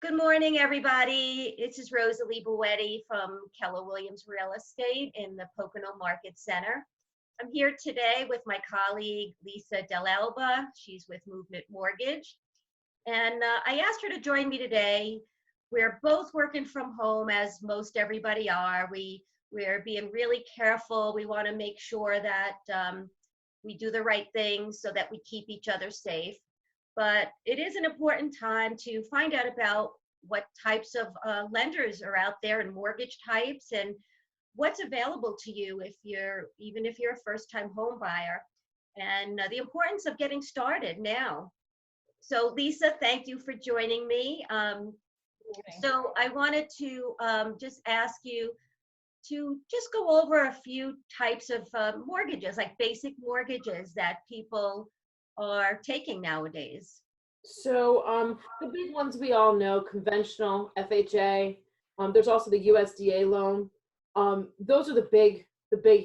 Good morning, everybody. This is Rosalie Boetti from Keller Williams Real Estate in the Pocono Market Center. I'm here today with my colleague, Lisa Del Elba. She's with Movement Mortgage. And I asked her to join me today. We're both working from home, as most everybody are. We're being really careful. We want to make sure that we do the right things so that we keep each other safe. But it is an important time to find out about what types of lenders are out there and mortgage types and what's available to you even if you're a first-time home buyer, and the importance of getting started now. So Lisa, thank you for joining me. So I wanted to just ask you to just go over a few types of mortgages, like basic mortgages that people are taking nowadays. So the big ones we all know: conventional, FHA. There's also the USDA loan. Those are the big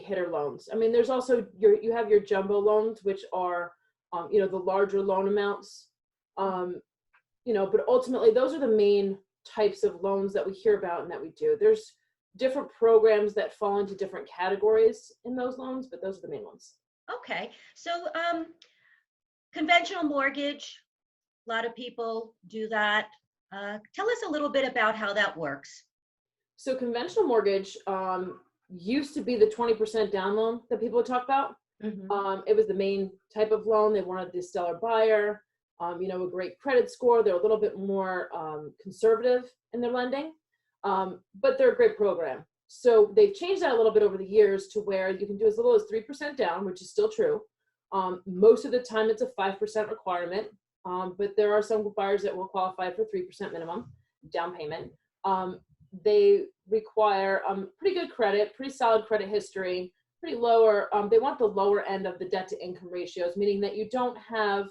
hitter loans. I mean, there's also you have your jumbo loans, which are the larger loan amounts. But ultimately those are the main types of loans that we hear about and that we do. There's different programs that fall into different categories in those loans, but those are the main ones. Okay, so conventional mortgage, a lot of people do that. Tell us a little bit about how that works. So conventional mortgage used to be the 20% down loan that people would talk about. It was the main type of loan. They wanted the stellar buyer, a great credit score. They're a little bit more conservative in their lending, but they're a great program. So they've changed that a little bit over the years to where you can do as little as 3% down, which is still true. Most of the time it's a 5% requirement, but there are some buyers that will qualify for 3% minimum down payment. They require pretty good credit, pretty solid credit history, pretty lower. They want the lower end of the debt to income ratios, meaning that you don't have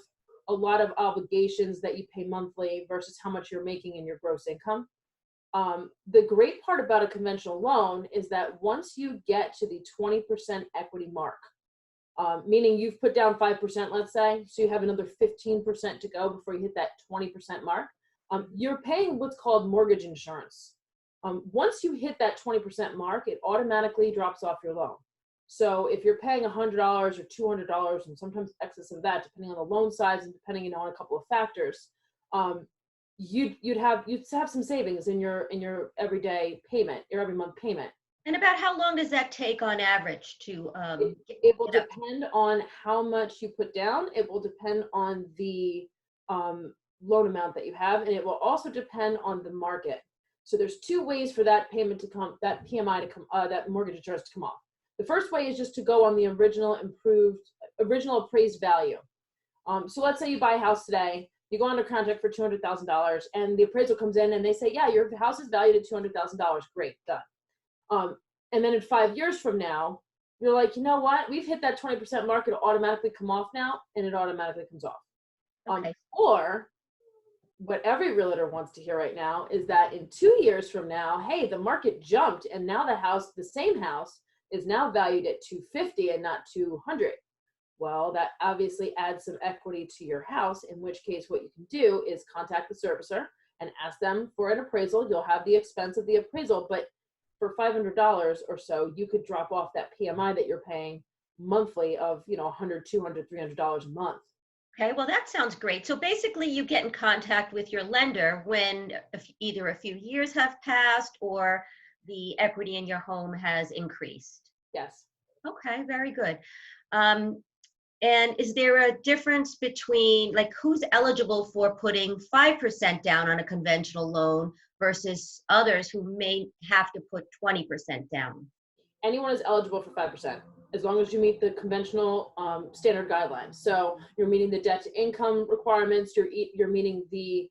a lot of obligations that you pay monthly versus how much you're making in your gross income. The great part about a conventional loan is that once you get to the 20% equity mark, meaning you've put down 5%, let's say, so you have another 15% to go before you hit that 20% mark, you're paying what's called mortgage insurance. Once you hit that 20% mark, it automatically drops off your loan. So if you're paying $100 or $200, and sometimes excess of that, depending on the loan size and depending on a couple of factors, you'd have some savings in your everyday payment, your every month payment. And about how long does that take on average to it will depend on how much you put down. It will depend on the loan amount that you have, and it will also depend on the market. So there's two ways for that payment to come, that PMI to come, that mortgage insurance to come off. The first way is just to go on the original appraised value. So let's say you buy a house today, you go under contract for $200,000, and the appraisal comes in and they say, yeah, your house is valued at $200,000. Great, done. And then in 5 years from now, you're like, you know what? We've hit that 20% mark. It'll automatically come off now, and it automatically comes off. Okay. Or what every realtor wants to hear right now is that in 2 years from now, hey, the market jumped, and now the same house, is now valued at $250 and not $200. Well, that obviously adds some equity to your house, in which case what you can do is contact the servicer and ask them for an appraisal. You'll have the expense of the appraisal, but for $500 or so, you could drop off that PMI that you're paying monthly of, $100, $200, $300 a month. Okay, well, that sounds great. So basically you get in contact with your lender when either a few years have passed or the equity in your home has increased. Yes. Okay, very good. And is there a difference between, like, who's eligible for putting 5% down on a conventional loan versus others who may have to put 20% down? Anyone is eligible for 5%, as long as you meet the conventional standard guidelines. So you're meeting the debt to income requirements, you're meeting the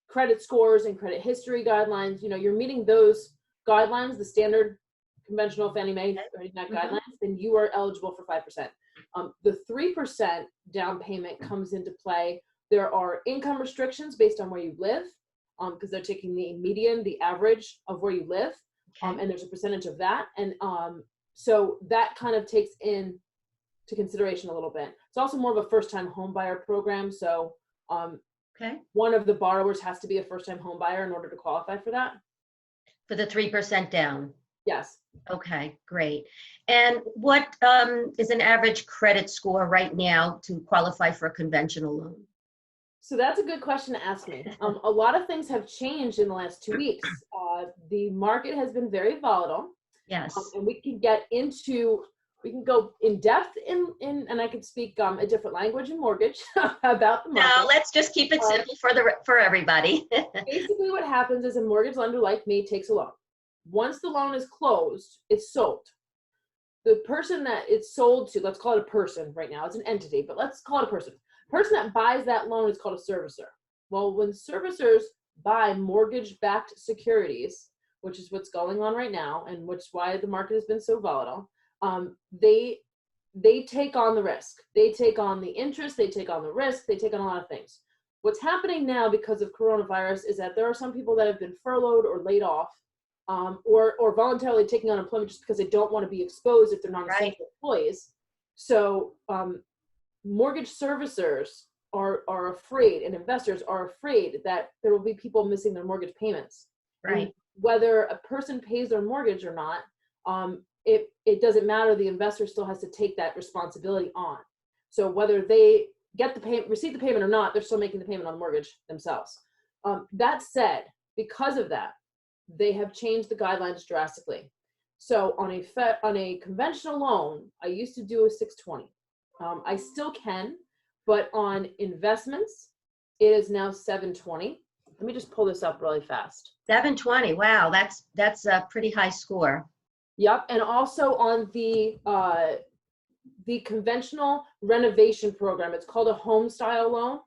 credit scores and credit history guidelines. You're meeting those guidelines, the standard conventional Fannie Mae guidelines, then you are eligible for 5%. The 3% down payment comes into play. There are income restrictions based on where you live, because they're taking the median, the average of where you live, and there's a percentage of that. And so that kind of takes into consideration a little bit. It's also more of a first-time home buyer program. So Okay. One of the borrowers has to be a first-time home buyer in order to qualify for that. For the 3% down. Yes. Okay, great. And what is an average credit score right now to qualify for a conventional loan? So that's a good question to ask me. A lot of things have changed in the last 2 weeks. The market has been very volatile. Yes. And we can go in depth and I can speak a different language in mortgage about the market. No, let's just keep it simple for everybody. Basically what happens is a mortgage lender like me takes a loan. Once the loan is closed, it's sold. The person that it's sold to, let's call it a person right now, it's an entity, but let's call it a person. The person that buys that loan is called a servicer. Well, when servicers buy mortgage-backed securities, which is what's going on right now, and which is why the market has been so volatile, they take on the risk. They take on the interest, they take on the risk, they take on a lot of things. What's happening now because of coronavirus is that there are some people that have been furloughed or laid off, or voluntarily taking unemployment just because they don't want to be exposed if they're not essential employees. So mortgage servicers are afraid, and investors are afraid that there will be people missing their mortgage payments. Right. And whether a person pays their mortgage or not, it doesn't matter. The investor still has to take that responsibility on. So whether they get the payment, receive the payment or not, they're still making the payment on the mortgage themselves. That said, because of that, they have changed the guidelines drastically. So on a conventional loan, I used to do a 620. I still can, but on investments, it is now 720. Let me just pull this up really fast. 720. Wow, that's a pretty high score. Yep, and also on the conventional renovation program, it's called a home style loan.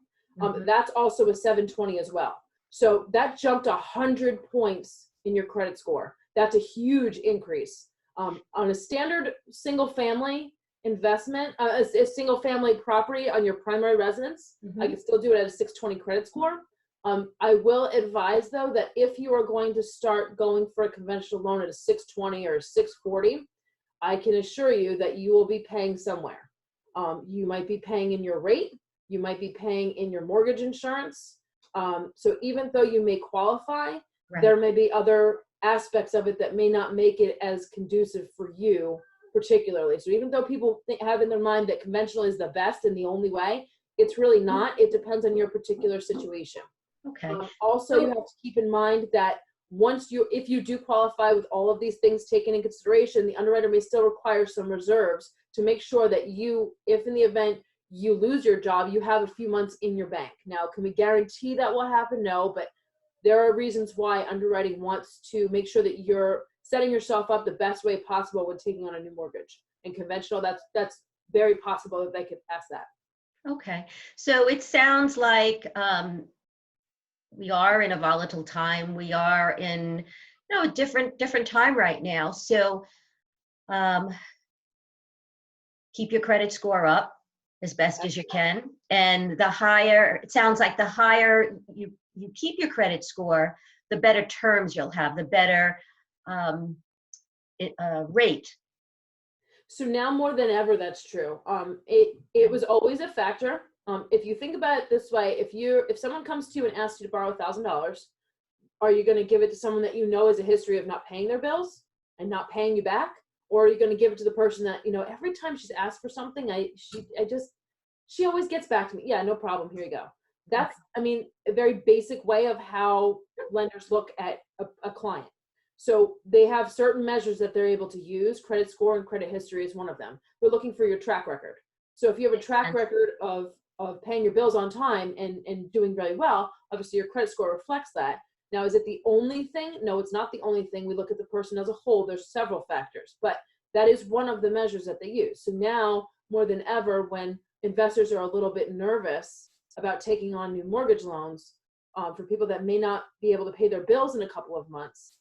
That's also a 720 as well. So that jumped 100 points in your credit score. That's a huge increase. On a standard single family investment, a single family property on your primary residence, I can still do it at a 620 credit score. I will advise though that if you are going to start going for a conventional loan at a 620 or a 640, I can assure you that you will be paying somewhere. You might be paying in your rate, you might be paying in your mortgage insurance. So even though you may qualify, there may be other aspects of it that may not make it as conducive for you particularly. So even though people have in their mind that conventional is the best and the only way, it's really not. It depends on your particular situation. Okay. Also, you have to keep in mind that if you do qualify with all of these things taken in consideration, the underwriter may still require some reserves to make sure that if in the event you lose your job, you have a few months in your bank. Now, can we guarantee that will happen? No, but there are reasons why underwriting wants to make sure that you're setting yourself up the best way possible when taking on a new mortgage. And conventional, that's very possible that they could pass that. Okay. So it sounds like we are in a volatile time. We are in a different time right now. So keep your credit score up as best as you can. And it sounds like the higher you keep your credit score, the better terms you'll have, the better rate. So now more than ever, that's true. It was always a factor. If you think about it this way, if someone comes to you and asks you to borrow $1,000, are you going to give it to someone that you know has a history of not paying their bills and not paying you back? Or are you going to give it to the person that, every time she's asked for something, she always gets back to me. Yeah, no problem. Here you go. That's, a very basic way of how lenders look at a client. So they have certain measures that they're able to use. Credit score and credit history is one of them. They're looking for your track record. So if you have a track record of paying your bills on time and doing very well, obviously your credit score reflects that. Now, is it the only thing? No, it's not the only thing. We look at the person as a whole. There's several factors, but that is one of the measures that they use. So now, more than ever, when investors are a little bit nervous about taking on new mortgage loans for people that may not be able to pay their bills in a couple of months,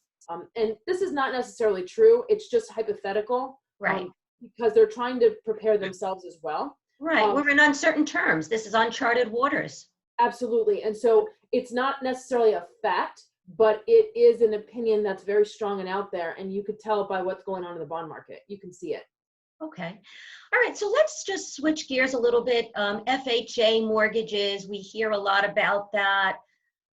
and this is not necessarily true. It's just hypothetical, right? Because they're trying to prepare themselves as well. Right. We're in uncertain terms. This is uncharted waters. Absolutely. And so it's not necessarily a fact, but it is an opinion that's very strong and out there. And you could tell by what's going on in the bond market. You can see it. Okay. All right. So let's just switch gears a little bit. FHA mortgages, we hear a lot about that.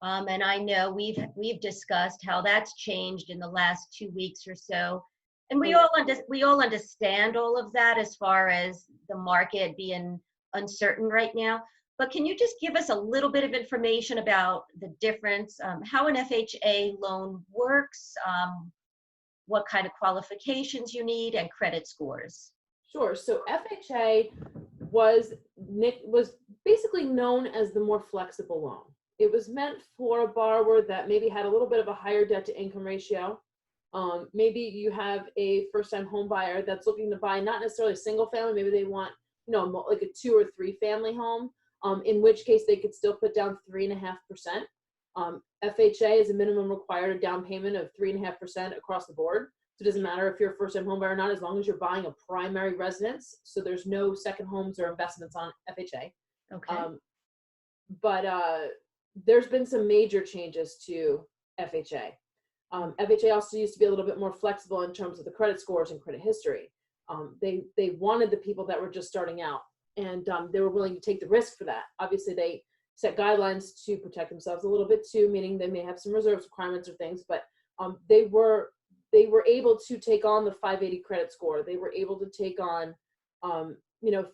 And I know we've discussed how that's changed in the last 2 weeks or so. And Oh, yeah. we all understand all of that as far as the market being uncertain right now. But can you just give us a little bit of information about the difference, how an FHA loan works, what kind of qualifications you need, and credit scores? Sure. So FHA was was basically known as the more flexible loan. It was meant for a borrower that maybe had a little bit of a higher debt to income ratio. Maybe you have a first time home buyer that's looking to buy not necessarily a single family. Maybe they want, like a 2 or 3 family home. In which case they could still put down 3.5%. FHA is a minimum required down payment of 3.5% across the board. So it doesn't matter if you're a first-time home buyer or not, as long as you're buying a primary residence. So there's no second homes or investments on FHA. Okay. But there's been some major changes to FHA. FHA also used to be a little bit more flexible in terms of the credit scores and credit history. They wanted the people that were just starting out, and they were willing to take the risk for that. Obviously, they set guidelines to protect themselves a little bit too, meaning they may have some reserves requirements or things, but they were able to take on the 580 credit score. They were able to take on,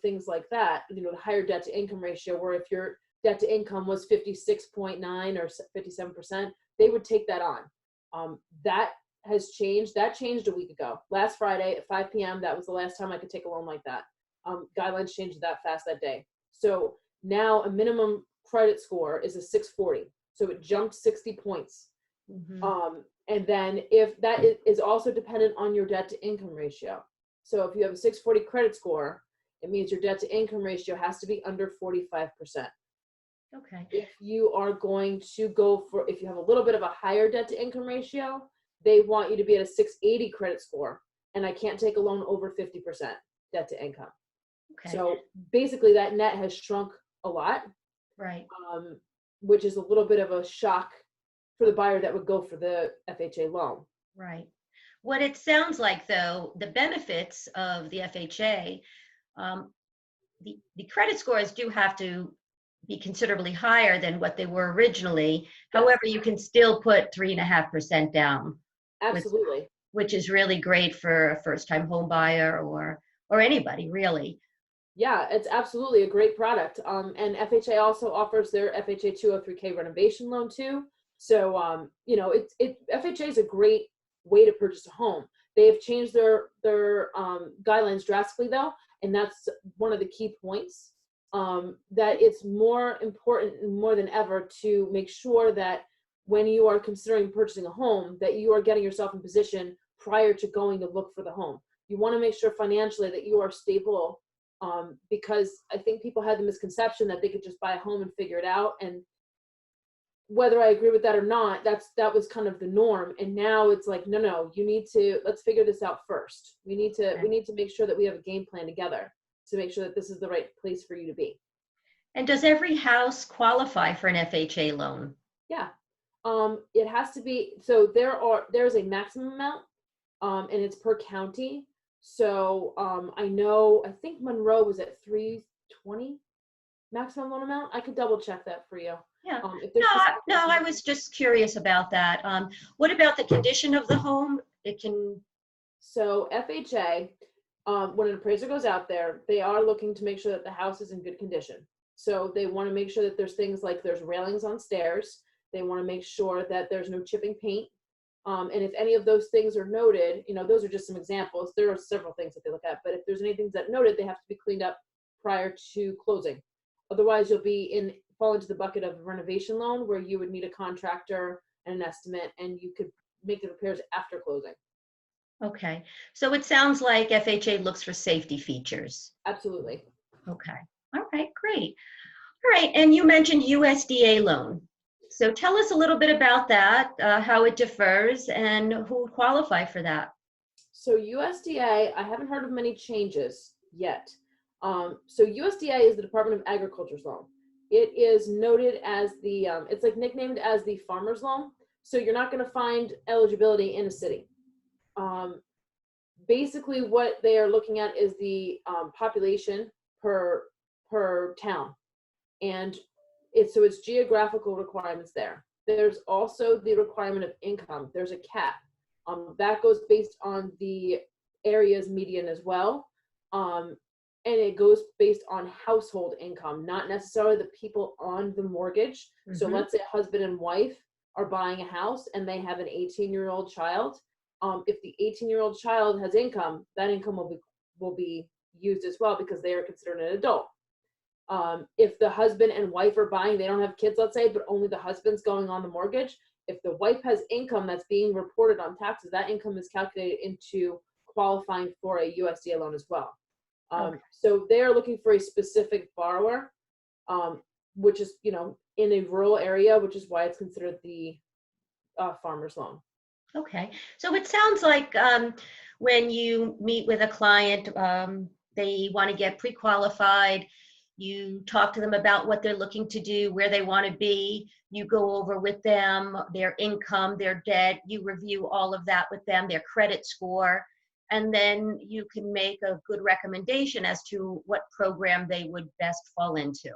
things like that, the higher debt to income ratio, where if your debt to income was 56.9 or 57%, they would take that on. That has changed. That changed a week ago. Last Friday at 5 p.m., that was the last time I could take a loan like that. Guidelines changed that fast that day. So now a minimum credit score is a 640. So it jumped 60 points. Mm-hmm. And then if that is also dependent on your debt to income ratio. So if you have a 640 credit score, it means your debt to income ratio has to be under 45%. Okay. If you are going to if you have a little bit of a higher debt to income ratio, they want you to be at a 680 credit score, and I can't take a loan over 50% debt to income. Okay. So basically that net has shrunk a lot, Right. Which is a little bit of a shock for the buyer that would go for the FHA loan. Right. What it sounds like, though, the benefits of the FHA, the credit scores do have to be considerably higher than what they were originally. However, you can still put 3.5% down, Absolutely. which is really great for a first-time home buyer or anybody really. Yeah, it's absolutely a great product. And FHA also offers their FHA 203K renovation loan too. So FHA is a great way to purchase a home. They have changed their guidelines drastically though, and that's one of the key points. That it's more important more than ever to make sure that when you are considering purchasing a home, that you are getting yourself in position prior to going to look for the home. You want to make sure financially that you are stable, because I think people had the misconception that they could just buy a home and figure it out. And whether I agree with that or not, that was kind of the norm. And now it's like, no, let's figure this out first. We need to make sure that we have a game plan together to make sure that this is the right place for you to be. And does every house qualify for an FHA loan? Yeah. It has to be, so there's a maximum amount, and it's per county. So I think Monroe was at 320 maximum loan amount. I could double check that for you. Yeah. No, I was just curious about that. What about the condition of the home? So FHA, when an appraiser goes out there, they are looking to make sure that the house is in good condition. So they want to make sure that there's things like there's railings on stairs. They want to make sure that there's no chipping paint. And if any of those things are noted, those are just some examples. There are several things that they look at, but if there's anything that noted, they have to be cleaned up prior to closing. Otherwise, you'll fall into the bucket of a renovation loan where you would need a contractor and an estimate, and you could make the repairs after closing. Okay. So it sounds like FHA looks for safety features. Absolutely. Okay. All right, great. All right, and you mentioned USDA loan. So tell us a little bit about that, how it differs, and who would qualify for that. So USDA, I haven't heard of many changes yet. So USDA is the Department of Agriculture's loan. It is noted as it's like nicknamed as the farmer's loan. So you're not going to find eligibility in a city. basically what they are looking at is the population per town. And it's geographical requirements there. There's also the requirement of income. There's a cap. That goes based on the area's median as well. And it goes based on household income, not necessarily the people on the mortgage. Mm-hmm. So let's say a husband and wife are buying a house and they have an 18-year-old child. If the 18-year-old child has income, that income will be used as well because they are considered an adult. If the husband and wife are buying, they don't have kids, let's say, but only the husband's going on the mortgage. If the wife has income that's being reported on taxes, that income is calculated into qualifying for a USDA loan as well. Okay. So they are looking for a specific borrower, which is, in a rural area, which is why it's considered the farmer's loan. Okay. So it sounds like when you meet with a client, they want to get pre-qualified. You talk to them about what they're looking to do, where they want to be. You go over with them their income, their debt. You review all of that with them, their credit score, and then you can make a good recommendation as to what program they would best fall into.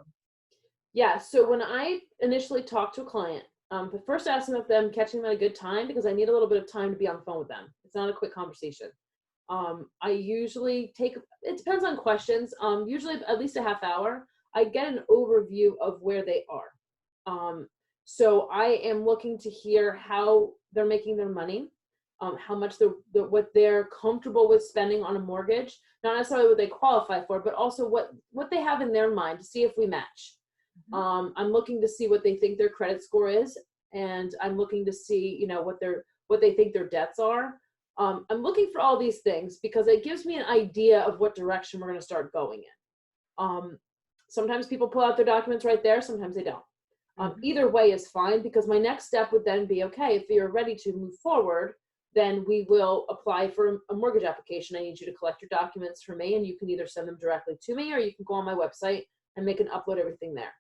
Yeah. So when I initially talk to a client, but first I ask them if I'm catching them at a good time, because I need a little bit of time to be on the phone with them. It's not a quick conversation. I usually it depends on questions, usually at least a half hour. I get an overview of where they are. So I am looking to hear how they're making their money, how much what they're comfortable with spending on a mortgage, not necessarily what they qualify for, but also what they have in their mind to see if we match. I'm looking to see what they think their credit score is, and I'm looking to see, what they think their debts are. I'm looking for all these things because it gives me an idea of what direction we're going to start going in. Sometimes people pull out their documents right there. Sometimes they don't. Either way is fine, because my next step would then be, okay, if you're ready to move forward, then we will apply for a mortgage application. I need you to collect your documents for me, and you can either send them directly to me, or you can go on my website and make and upload everything there.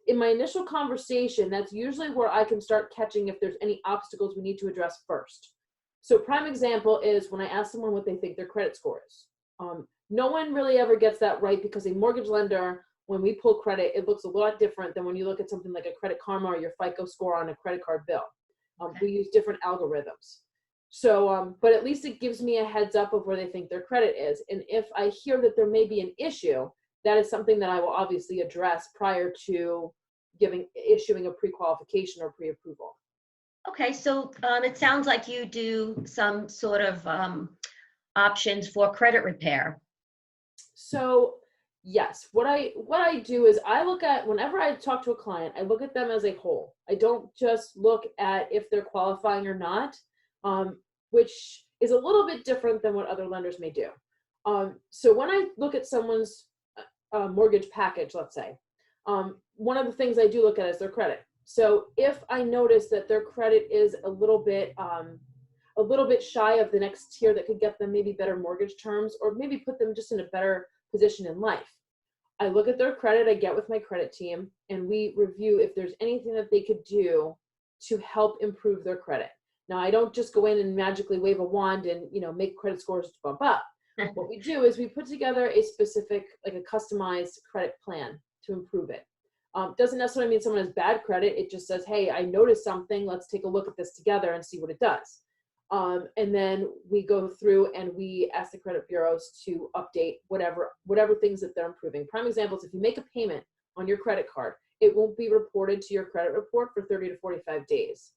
In my initial conversation, that's usually where I can start catching if there's any obstacles we need to address first. So prime example is when I ask someone what they think their credit score is. No one really ever gets that right, because a mortgage lender, when we pull credit, it looks a lot different than when you look at something like a Credit Karma or your FICO score on a credit card bill. We use different algorithms. So, but at least it gives me a heads up of where they think their credit is. And if I hear that there may be an issue, that is something that I will obviously address prior to issuing a pre-qualification or pre-approval. Okay, so it sounds like you do some sort of options for credit repair. So yes, what I do is I look at, whenever I talk to a client, I look at them as a whole. I don't just look at if they're qualifying or not, which is a little bit different than what other lenders may do. So when I look at someone's mortgage package, let's say, one of the things I do look at is their credit. So if I notice that their credit is a little bit shy of the next tier that could get them maybe better mortgage terms, or maybe put them just in a better position in life, I look at their credit, I get with my credit team, and we review if there's anything that they could do to help improve their credit. Now, I don't just go in and magically wave a wand and, make credit scores bump up. What we do is we put together a specific, like a customized credit plan to improve it. Doesn't necessarily mean someone has bad credit. It just says, hey, I noticed something. Let's take a look at this together and see what it does. And then we go through and we ask the credit bureaus to update whatever things that they're improving. Prime examples, if you make a payment on your credit card, it won't be reported to your credit report for 30 to 45 days.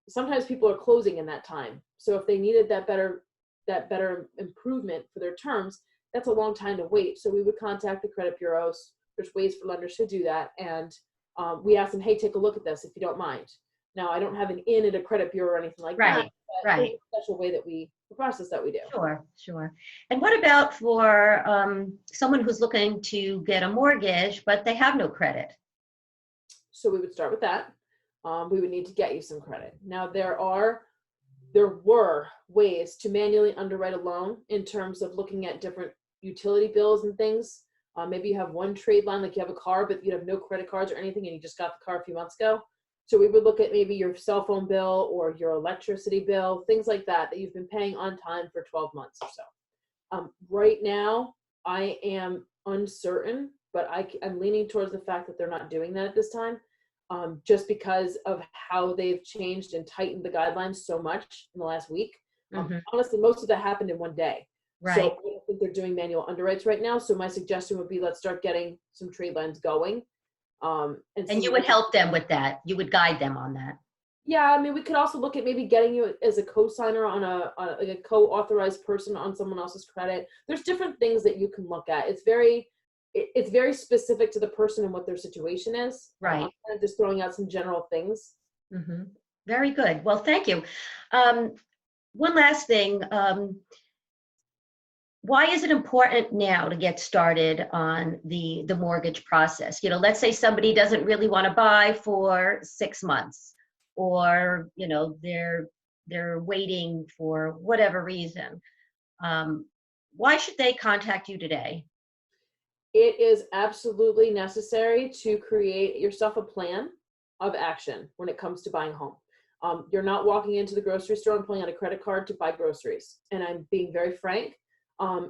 Sometimes people are closing in that time. So if they needed that better improvement for their terms, that's a long time to wait. So we would contact the credit bureaus. There's ways for lenders to do that. And we ask them, hey, take a look at this if you don't mind. Now, I don't have an in at a credit bureau or anything like that. Right. There's a special way that the process that we do. Sure. And what about for someone who's looking to get a mortgage, but they have no credit? So we would start with that. We would need to get you some credit. Now, there were ways to manually underwrite a loan in terms of looking at different utility bills and things. Maybe you have one trade line, like you have a car, but you have no credit cards or anything, and you just got the car a few months ago. So we would look at maybe your cell phone bill or your electricity bill, things like that you've been paying on time for 12 months or so. Right now, I am uncertain, but I'm leaning towards the fact that they're not doing that at this time, just because of how they've changed and tightened the guidelines so much in the last week. Honestly, most of that happened in one day. Right. So I don't think they're doing manual underwrites right now. So my suggestion would be, let's start getting some trade lines going. And you would help them with that. You would guide them on that. Yeah, I mean, we could also look at maybe getting you as a co-signer on like a co-authorized person on someone else's credit. There's different things that you can look at. It's very specific to the person and what their situation is. Right. I'm kind of just throwing out some general things. Very good. Well, thank you. One last thing. Why is it important now to get started on the mortgage process? You know, let's say somebody doesn't really want to buy for 6 months, or, you know, they're waiting for whatever reason. Why should they contact you today? It is absolutely necessary to create yourself a plan of action when it comes to buying a home. You're not walking into the grocery store and pulling out a credit card to buy groceries. And I'm being very frank.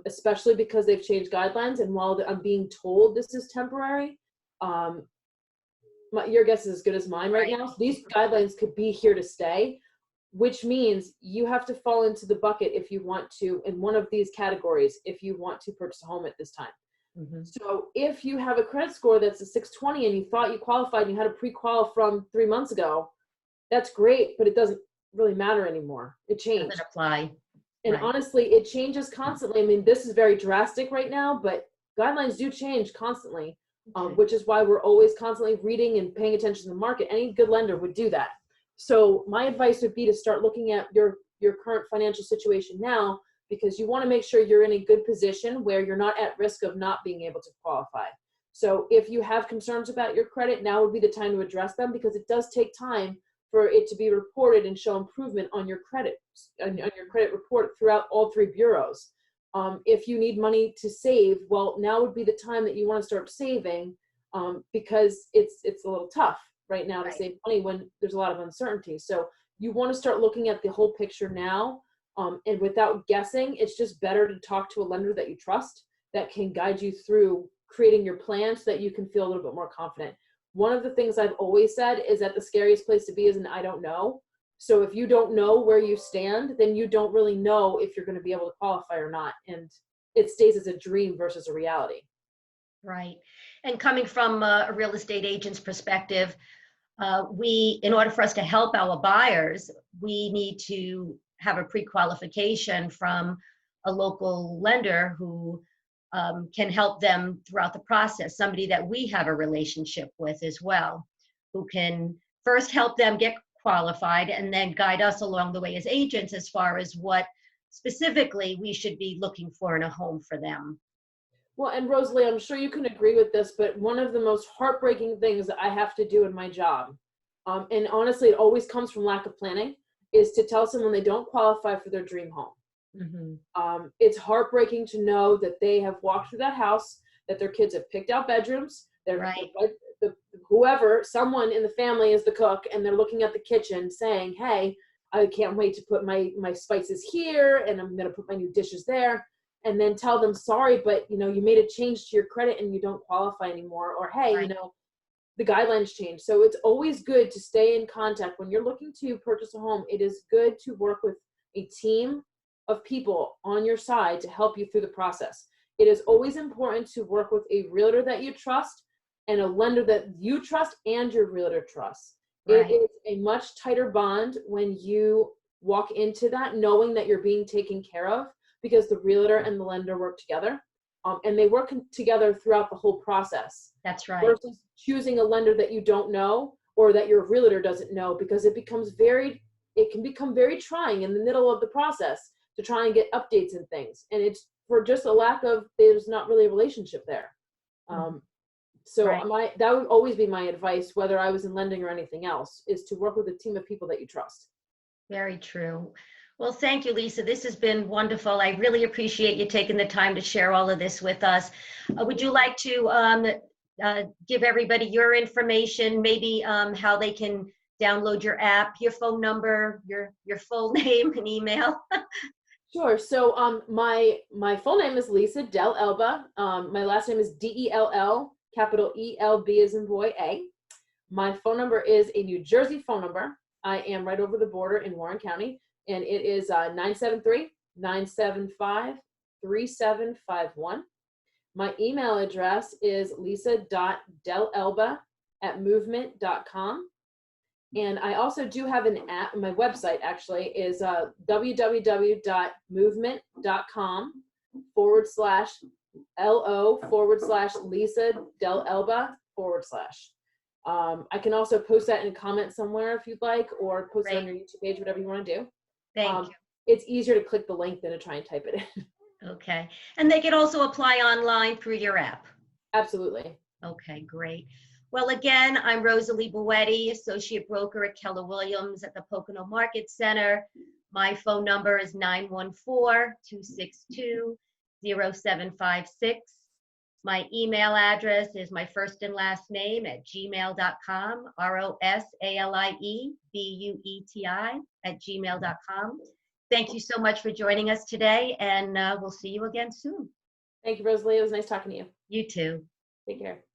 Especially because they've changed guidelines. And while I'm being told this is temporary, your guess is as good as mine right now. So these guidelines could be here to stay, which means you have to fall into the bucket if you want to, in one of these categories, if you want to purchase a home at this time. So if you have a credit score that's a 620 and you thought you qualified and you had a pre-qual from 3 months ago, that's great, but it doesn't really matter anymore. It changed. Doesn't apply. And honestly, it changes constantly. I mean, this is very drastic right now, but guidelines do change constantly, which is why we're always constantly reading and paying attention to the market. Any good lender would do that. So my advice would be to start looking at your current financial situation now, because you want to make sure you're in a good position where you're not at risk of not being able to qualify. So if you have concerns about your credit, now would be the time to address them, because it does take time for it to be reported and show improvement on your credit report throughout all 3 bureaus. If you need money to save, well, now would be the time that you want to start saving, because it's a little tough right now to save money when there's a lot of uncertainty. So you want to start looking at the whole picture now, and without guessing. It's just better to talk to a lender that you trust, that can guide you through creating your plan so that you can feel a little bit more confident. One of the things I've always said is that the scariest place to be is an I don't know. So if you don't know where you stand, then you don't really know if you're going to be able to qualify or not. And it stays as a dream versus a reality. Right. And coming from a real estate agent's perspective, in order for us to help our buyers, we need to have a pre-qualification from a local lender who can help them throughout the process, somebody that we have a relationship with as well, who can first help them get qualified and then guide us along the way as agents as far as what specifically we should be looking for in a home for them. Well, and Rosalie, I'm sure you can agree with this, but one of the most heartbreaking things that I have to do in my job, and honestly, it always comes from lack of planning, is to tell someone they don't qualify for their dream home. It's heartbreaking to know that they have walked through that house, that their kids have picked out bedrooms, someone in the family is the cook, and they're looking at the kitchen saying, hey, I can't wait to put my spices here, and I'm going to put my new dishes there, and then tell them, sorry, but you made a change to your credit and you don't qualify anymore, or hey, the guidelines change. So it's always good to stay in contact when you're looking to purchase a home. It is good to work with a team of people on your side to help you through the process. It is always important to work with a realtor that you trust and a lender that you trust and your realtor trusts. It is a much tighter bond when you walk into that knowing that you're being taken care of, because the realtor and the lender work together, and they work together throughout the whole process. That's right. Versus choosing a lender that you don't know or that your realtor doesn't know, because it can become very trying in the middle of the process to try and get updates and things. And it's for just a lack of, there's not really a relationship there. That would always be my advice, whether I was in lending or anything else, is to work with a team of people that you trust. Very true. Well, thank you, Lisa. This has been wonderful. I really appreciate you taking the time to share all of this with us. Would you like to give everybody your information, maybe how they can download your app, your phone number, your full name and email. Sure. So my full name is Lisa Dell Elba. My last name is Dell, capital ELB as in boy A. My phone number is a New Jersey phone number. I am right over the border in Warren County, and it is 973-975-3751. My email address is lisa.delelba@movement.com. And I also do have an app. My website actually is www.movement.com/LO/Lisa Del Elba /. I can also post that in a comment somewhere if you'd like, or post it on your YouTube page, whatever you want to do. Thank you. It's easier to click the link than to try and type it in. Okay. And they can also apply online through your app. Absolutely. Okay, great. Well, again, I'm Rosalie Boetti, Associate Broker at Keller Williams at the Pocono Market Center. My phone number is 914-262-0756. My email address is my first and last name at gmail.com, ROSALIEBUETI@gmail.com. Thank you so much for joining us today, and we'll see you again soon. Thank you, Rosalie. It was nice talking to you. You too. Take care.